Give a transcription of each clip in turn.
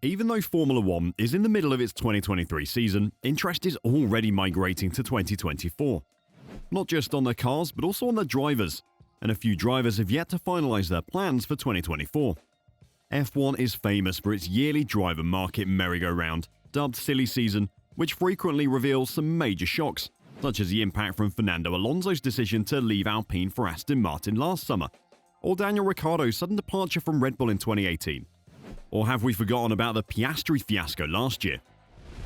Even though Formula One is in the middle of its 2023 season, interest is already migrating to 2024. Not just on their cars, but also on their drivers, and a few drivers have yet to finalize their plans for 2024. F1 is famous for its yearly driver market merry-go-round, dubbed Silly Season, which frequently reveals some major shocks, such as the impact from Fernando Alonso's decision to leave Alpine for Aston Martin last summer, or Daniel Ricciardo's sudden departure from Red Bull in 2018. Or have we forgotten about the Piastri fiasco last year?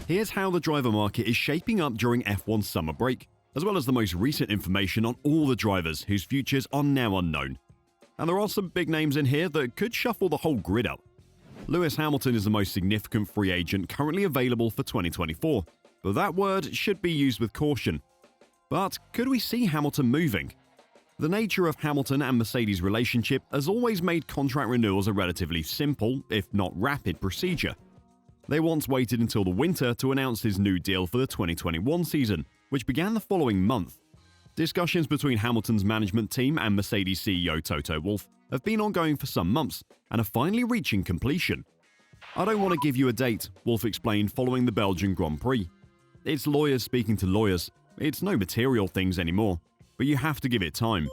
Here's how the driver market is shaping up during F1's summer break, as well as the most recent information on all the drivers whose futures are now unknown. And there are some big names in here that could shuffle the whole grid up. Lewis Hamilton is the most significant free agent currently available for 2024, but that word should be used with caution. But could we see Hamilton moving? The nature of Hamilton and Mercedes' relationship has always made contract renewals a relatively simple, if not rapid, procedure. They once waited until the winter to announce his new deal for the 2021 season, which began the following month. Discussions between Hamilton's management team and Mercedes CEO Toto Wolff have been ongoing for some months and are finally reaching completion. "I don't want to give you a date," Wolff explained following the Belgian Grand Prix. "It's lawyers speaking to lawyers. It's no material things anymore, but you have to give it time."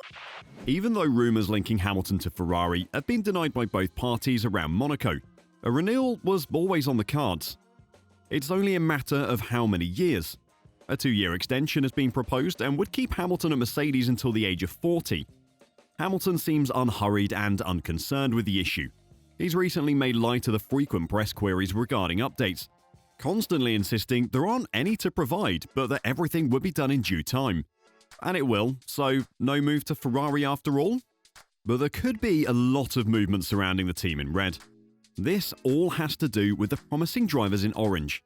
Even though rumours linking Hamilton to Ferrari have been denied by both parties around Monaco, a renewal was always on the cards. It's only a matter of how many years. A 2-year extension has been proposed and would keep Hamilton at Mercedes until the age of 40. Hamilton seems unhurried and unconcerned with the issue. He's recently made light of the frequent press queries regarding updates, constantly insisting there aren't any to provide, but that everything would be done in due time. And it will, so no move to Ferrari after all? But there could be a lot of movement surrounding the team in red. This all has to do with the promising drivers in orange.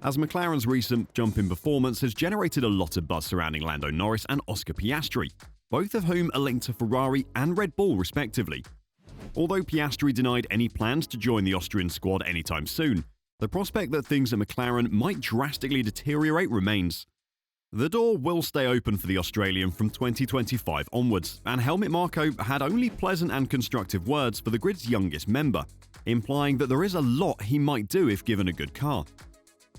As McLaren's recent jump in performance has generated a lot of buzz surrounding Lando Norris and Oscar Piastri, both of whom are linked to Ferrari and Red Bull respectively. Although Piastri denied any plans to join the Austrian squad anytime soon, the prospect that things at McLaren might drastically deteriorate remains. The door will stay open for the Australian from 2025 onwards, and Helmut Marko had only pleasant and constructive words for the grid's youngest member, implying that there is a lot he might do if given a good car.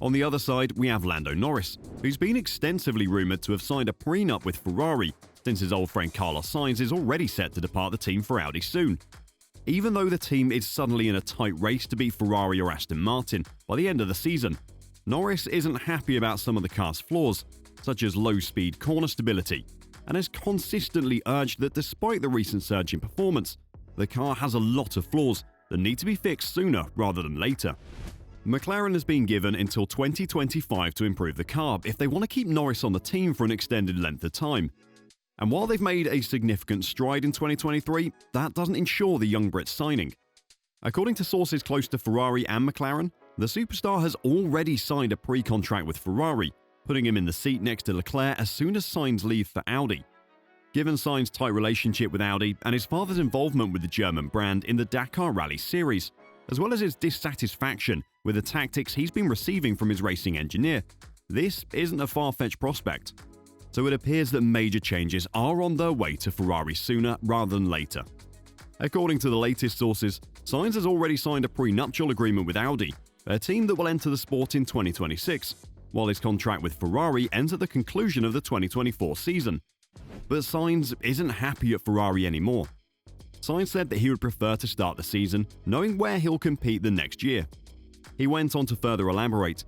On the other side, we have Lando Norris, who's been extensively rumoured to have signed a prenup with Ferrari, since his old friend Carlos Sainz is already set to depart the team for Audi soon. Even though the team is suddenly in a tight race to beat Ferrari or Aston Martin by the end of the season, Norris isn't happy about some of the car's flaws, such as low-speed corner stability, and has consistently urged that despite the recent surge in performance, the car has a lot of flaws that need to be fixed sooner rather than later. McLaren has been given until 2025 to improve the car if they want to keep Norris on the team for an extended length of time. And while they've made a significant stride in 2023, that doesn't ensure the young Brit signing. According to sources close to Ferrari and McLaren, the superstar has already signed a pre-contract with Ferrari, putting him in the seat next to Leclerc as soon as Sainz leaves for Audi. Given Sainz's tight relationship with Audi and his father's involvement with the German brand in the Dakar Rally Series, as well as his dissatisfaction with the tactics he's been receiving from his racing engineer, this isn't a far-fetched prospect. So it appears that major changes are on their way to Ferrari sooner rather than later. According to the latest sources, Sainz has already signed a prenuptial agreement with Audi, a team that will enter the sport in 2026, while his contract with Ferrari ends at the conclusion of the 2024 season. But Sainz isn't happy at Ferrari anymore. Sainz said that he would prefer to start the season knowing where he'll compete the next year. He went on to further elaborate,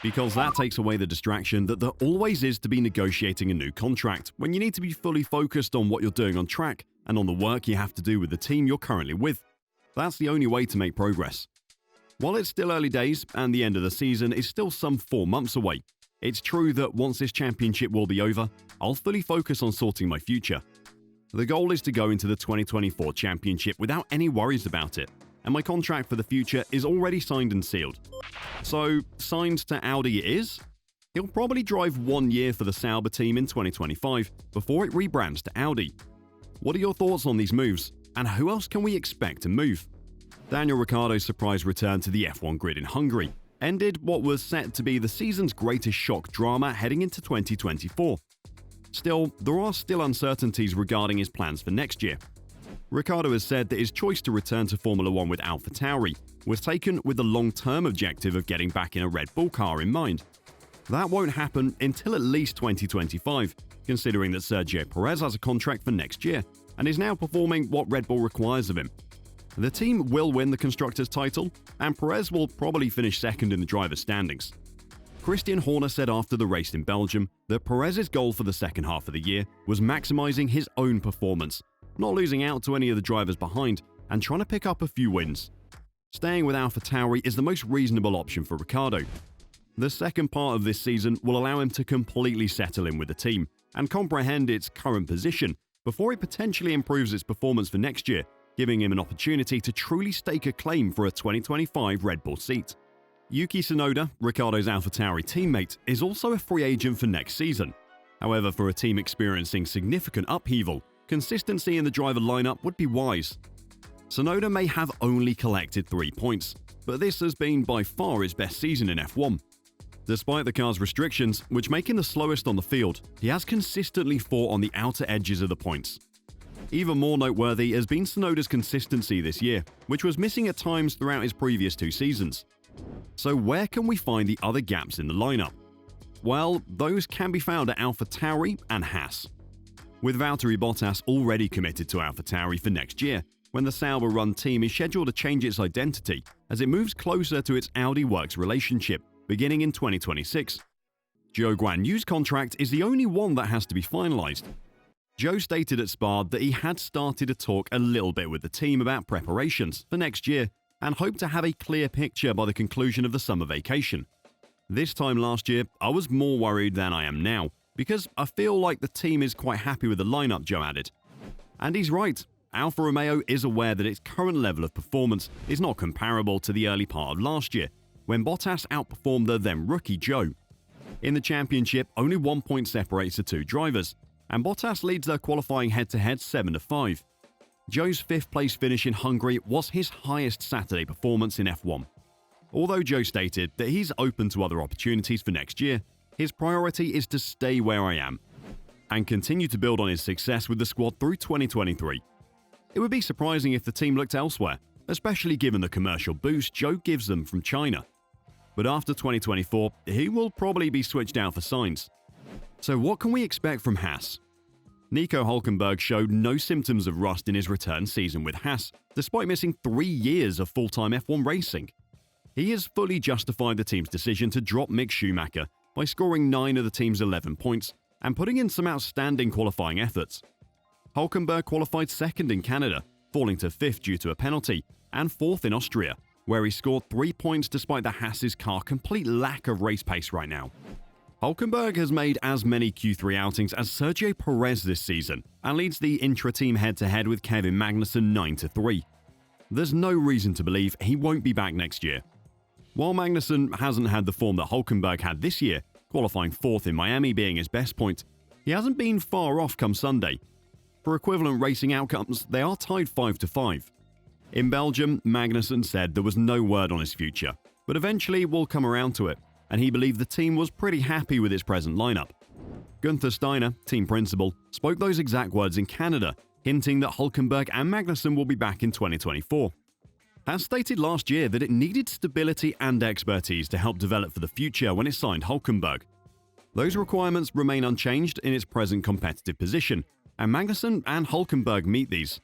"Because that takes away the distraction that there always is to be negotiating a new contract when you need to be fully focused on what you're doing on track and on the work you have to do with the team you're currently with. That's the only way to make progress." While it's still early days and the end of the season is still some 4 months away, it's true that once this championship will be over, I'll fully focus on sorting my future. The goal is to go into the 2024 championship without any worries about it, and my contract for the future is already signed and sealed. So, signed to Audi it is? He'll probably drive 1 year for the Sauber team in 2025 before it rebrands to Audi. What are your thoughts on these moves, and who else can we expect to move? Daniel Ricciardo's surprise return to the F1 grid in Hungary ended what was set to be the season's greatest shock drama heading into 2024. Still, there are still uncertainties regarding his plans for next year. Ricciardo has said that his choice to return to Formula One with AlphaTauri was taken with the long-term objective of getting back in a Red Bull car in mind. That won't happen until at least 2025, considering that Sergio Perez has a contract for next year and is now performing what Red Bull requires of him. The team will win the Constructors' title, and Perez will probably finish second in the drivers' standings. Christian Horner said after the race in Belgium that Perez's goal for the second half of the year was maximising his own performance, not losing out to any of the drivers behind, and trying to pick up a few wins. Staying with AlphaTauri is the most reasonable option for Ricciardo. The second part of this season will allow him to completely settle in with the team and comprehend its current position before it potentially improves its performance for next year, giving him an opportunity to truly stake a claim for a 2025 Red Bull seat. Yuki Tsunoda, Ricciardo's AlphaTauri teammate, is also a free agent for next season. However, for a team experiencing significant upheaval, consistency in the driver lineup would be wise. Tsunoda may have only collected 3 points, but this has been by far his best season in F1. Despite the car's restrictions, which make him the slowest on the field, he has consistently fought on the outer edges of the points. Even more noteworthy has been Tsunoda's consistency this year, which was missing at times throughout his previous 2 seasons. So where can we find the other gaps in the lineup? Well, those can be found at AlphaTauri and Haas. With Valtteri Bottas already committed to AlphaTauri for next year, when the Sauber-run team is scheduled to change its identity as it moves closer to its Audi Works relationship, beginning in 2026. Zhou Guanyu's contract is the only one that has to be finalised. Zhou stated at Spa that he had started to talk a little bit with the team about preparations for next year and hoped to have a clear picture by the conclusion of the summer vacation. This time last year, I was more worried than I am now, because I feel like the team is quite happy with the lineup, Zhou added. And he's right. Alfa Romeo is aware that its current level of performance is not comparable to the early part of last year, when Bottas outperformed the then-rookie Zhou. In the championship, only 1 point separates the 2 drivers, and Bottas leads their qualifying head-to-head 7-5. Zhou's 5th place finish in Hungary was his highest Saturday performance in F1. Although Zhou stated that he's open to other opportunities for next year, his priority is to stay where I am and continue to build on his success with the squad through 2023. It would be surprising if the team looked elsewhere, especially given the commercial boost Zhou gives them from China. But after 2024, he will probably be switched out for Sainz. So what can we expect from Haas? Nico Hülkenberg showed no symptoms of rust in his return season with Haas, despite missing 3 years of full-time F1 racing. He has fully justified the team's decision to drop Mick Schumacher by scoring 9 of the team's 11 points and putting in some outstanding qualifying efforts. Hülkenberg qualified 2nd in Canada, falling to 5th due to a penalty, and 4th in Austria, where he scored 3 points despite the Haas's car's complete lack of race pace right now. Hülkenberg has made as many Q3 outings as Sergio Perez this season and leads the intra-team head-to-head with Kevin Magnussen 9-3. There's no reason to believe he won't be back next year. While Magnussen hasn't had the form that Hülkenberg had this year, qualifying 4th in Miami being his best point, he hasn't been far off come Sunday. For equivalent racing outcomes, they are tied 5-5. In Belgium, Magnussen said there was no word on his future, but eventually will come around to it, and he believed the team was pretty happy with its present lineup. Gunther Steiner, team principal, spoke those exact words in Canada, hinting that Hülkenberg and Magnussen will be back in 2024. Haas stated last year that it needed stability and expertise to help develop for the future when it signed Hülkenberg. Those requirements remain unchanged in its present competitive position, and Magnussen and Hülkenberg meet these.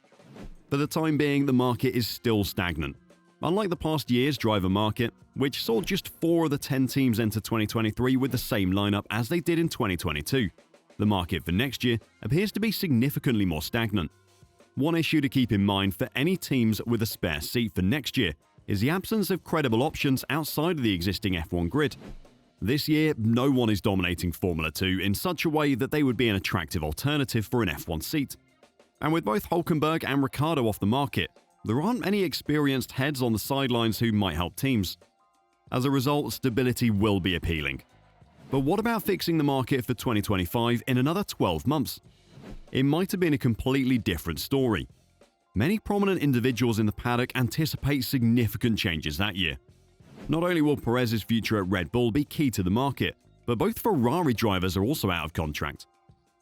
For the time being, the market is still stagnant. Unlike the past year's driver market, which saw just 4 of the 10 teams enter 2023 with the same lineup as they did in 2022, the market for next year appears to be significantly more stagnant. One issue to keep in mind for any teams with a spare seat for next year is the absence of credible options outside of the existing F1 grid. This year, no one is dominating Formula 2 in such a way that they would be an attractive alternative for an F1 seat. And with both Hülkenberg and Ricciardo off the market, there aren't any experienced heads on the sidelines who might help teams. As a result, stability will be appealing. But what about fixing the market for 2025 in another 12 months? It might have been a completely different story. Many prominent individuals in the paddock anticipate significant changes that year. Not only will Perez's future at Red Bull be key to the market, but both Ferrari drivers are also out of contract.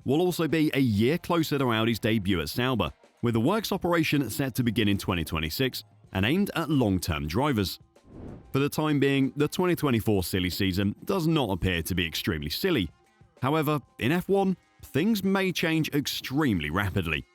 We'll also be a year closer to Audi's debut at Sauber, with the works operation set to begin in 2026 and aimed at long-term drivers. For the time being, the 2024 silly season does not appear to be extremely silly. However, in F1, things may change extremely rapidly.